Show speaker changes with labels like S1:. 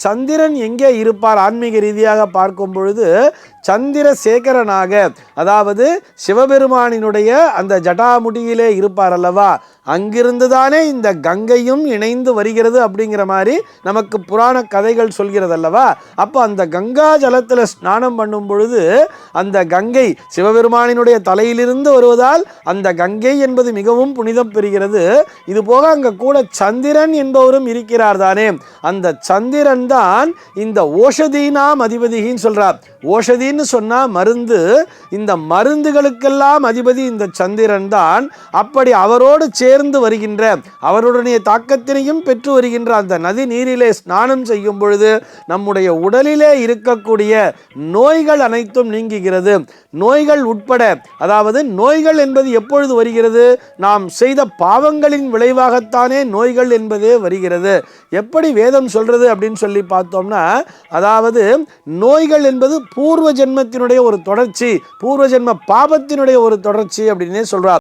S1: சந்திரன் எங்கே இருப்பார் ஆன்மீக ரீதியாக பார்க்கும் பொழுது சந்திரசேகரனாக, அதாவது சிவபெருமானினுடைய அந்த ஜடாமுடியிலே இருப்பார் அல்லவா, அங்கிருந்து தானே இந்த கங்கையும் இணைந்து வருகிறது அப்படிங்கிற மாதிரி நமக்கு புராண கதைகள் சொல்கிறது அல்லவா. அப்போ அந்த கங்கா ஜலத்தில் ஸ்நானம் பண்ணும் பொழுது அந்த கங்கை சிவபெருமானினுடைய தலையிலிருந்து வருவதால் அந்த கங்கை என்பது மிகவும் புனிதம் பெறுகிறது. இது போக அங்கே கூட சந்திரன் என்பவரும் இருக்கிறார் தானே, அந்த சந்திரன் தான் இந்த ஓஷதீனாம் அதிபதின்னு சொல்றார். ஓஷதின்னு சொன்னா மருந்து, இந்த மருந்துகளுக்கெல்லாம் அதிபதி இந்த சந்திரன் தான். அப்படி அவரோடு சேர்ந்து வருகின்ற, அவருடைய தாக்கத்தினையும் பெற்று வருகின்ற அந்த நதி நீரிலே ஸ்நானம் செய்யும் பொழுது நம்முடைய உடலிலே இருக்கக்கூடிய நோய்கள் அனைத்தும் நீங்குகிறது. நோய்கள் உட்பட, அதாவது நோய்கள் என்பது எப்பொழுது வருகிறது, நாம் செய்த பாவங்களின் விளைவாகத்தானே நோய்கள் என்பதே வருகிறது. எப்படி வேதம் சொல்றது அப்படின்னு சொல்லி பார்த்தோம்னா, அதாவது நோய்கள் என்பது பூர்வ ஜென்மத்தினுடைய ஒரு தொடர்ச்சி, பூர்வ ஜென்ம பாபத்தினுடைய ஒரு தொடர்ச்சி அப்படின்னே சொல்றார்.